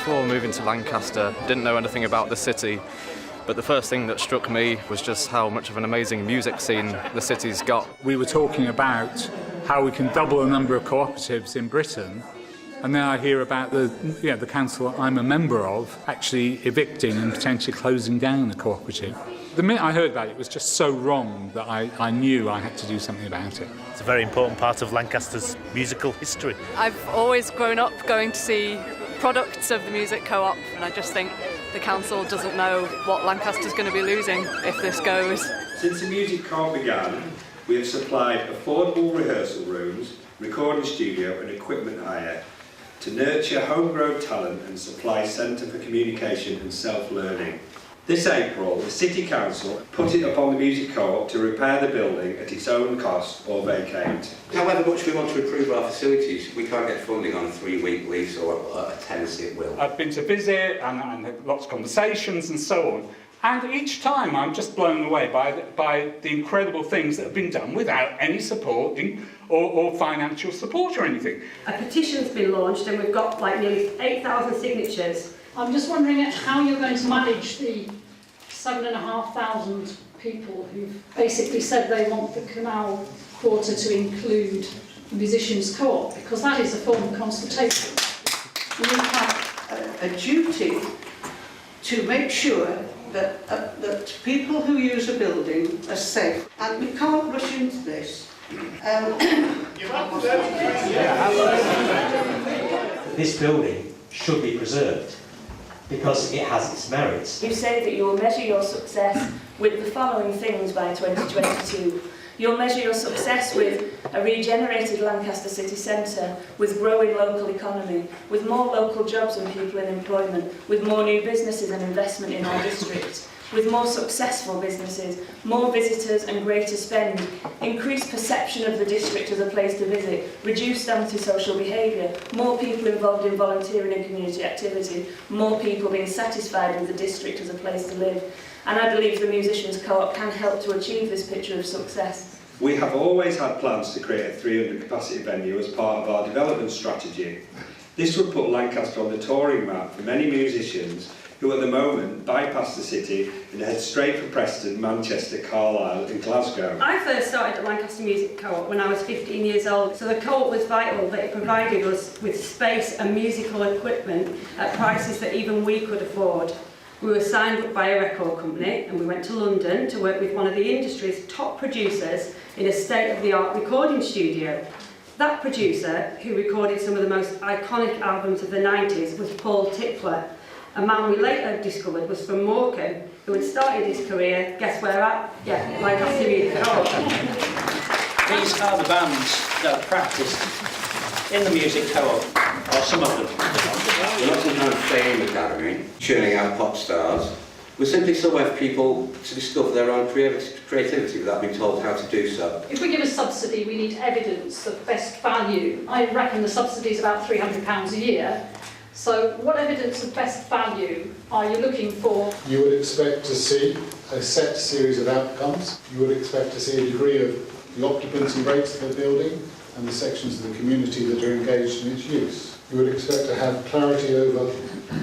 Before moving to Lancaster, didn't know anything about the city, but the first thing that struck me was just how much of an amazing music scene the city's got. We were talking about how we can double the number of cooperatives in Britain, and then I hear about the council I'm a member of actually evicting and potentially closing down a cooperative. The minute I heard about it, it was just so wrong that I knew I had to do something about it. It's a very important part of Lancaster's musical history. I've always grown up going to see products of the music co-op, and I just think the council doesn't know what Lancaster's going to be losing if this goes. Since the music co-op began, we have supplied affordable rehearsal rooms, recording studio and equipment hire to nurture homegrown talent and supply centre for communication and self-learning. This April, the City Council put it upon the music co-op to repair the building at its own cost or vacate. However much we want to improve our facilities, we can't get funding on a 3-week lease or a tenancy at will. I've been to visit and had lots of conversations and so on, and each time I'm just blown away by the incredible things that have been done without any supporting or financial support or anything. A petition's been launched and we've got like nearly 8,000 signatures. I'm just wondering how you're going to manage the 7,500 people who've basically said they want the Canal Quarter to include the Musicians Co-op, because that is a form of consultation. We have a duty to make sure that people who use a building are safe, and we can't rush into this. This building should be preserved because it has its merits. You say that you will measure your success with the following things by 2022. You'll measure your success with a regenerated Lancaster city centre, with growing local economy, with more local jobs and people in employment, with more new businesses and investment in our district, with more successful businesses, more visitors and greater spend, increased perception of the district as a place to visit, reduced antisocial behaviour, more people involved in volunteering and community activity, more people being satisfied with the district as a place to live. And I believe the Musicians Co-op can help to achieve this picture of success. We have always had plans to create a 300 capacity venue as part of our development strategy. This would put Lancaster on the touring map for many musicians who at the moment bypass the city and head straight for Preston, Manchester, Carlisle and Glasgow. I first started at Lancaster Music Co-op when I was 15 years old, so the co-op was vital that it provided us with space and musical equipment at prices that even we could afford. We were signed up by a record company and we went to London to work with one of the industry's top producers in a state-of-the-art recording studio. That producer, who recorded some of the most iconic albums of the 90s, was Paul Tipler. A man we later discovered was from Morecambe, who had started his career, guess where at? Yeah, Lancaster Music Co-op. These are the bands that are practiced in the Music Co-op, or some of them. We're not some kind of fame academy, churning out pop stars. We're simply somewhere for people to discover their own creativity without being told how to do so. If we give a subsidy, we need evidence of best value. I reckon the subsidy is about £300 a year. So what evidence of best value are you looking for? You would expect to see a set series of outcomes. You would expect to see a degree of the occupancy rates of the building and the sections of the community that are engaged in its use. You would expect to have clarity over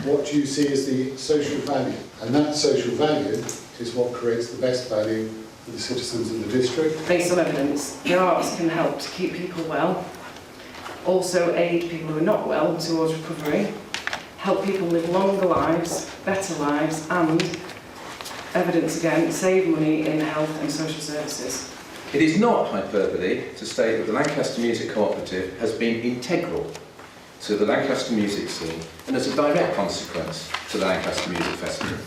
what you see as the social value. And that social value is what creates the best value for the citizens of the district. Based on evidence, the arts can help to keep people well, also aid people who are not well towards recovery, help people live longer lives, better lives, and, evidence again, save money in health and social services. It is not hyperbole to state that the Lancaster Music Cooperative has been integral to the Lancaster music scene and as a direct consequence to the Lancaster Music Festival.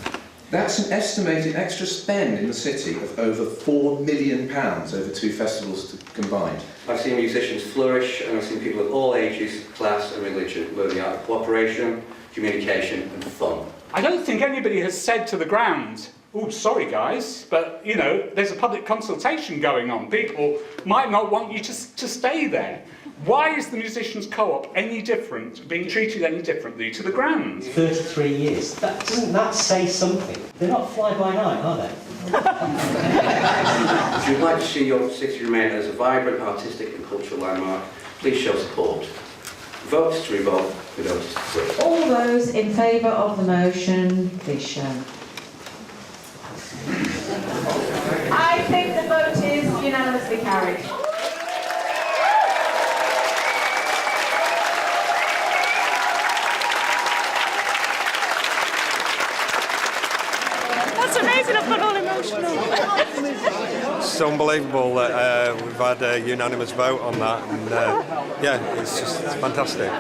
That's an estimated extra spend in the city of over £4 million over two festivals combined. I've seen musicians flourish and I've seen people of all ages, class and religion learn the art of cooperation, communication and fun. I don't think anybody has said to the ground, oh, sorry guys, but you know, there's a public consultation going on. People might not want you to stay there. Why is the Musicians Co-op any different, being treated any differently to the Grand? 33 years. Doesn't that say something? They're not fly-by-night, are they? If you'd like to see your city remain as a vibrant, artistic and cultural landmark, please show support. Vote to revoke the notice to quit. All those in favour of the motion, please show. I think the vote is unanimously carried. That's amazing, I've got all emotional. It's unbelievable that we've had a unanimous vote on that, and yeah, it's fantastic.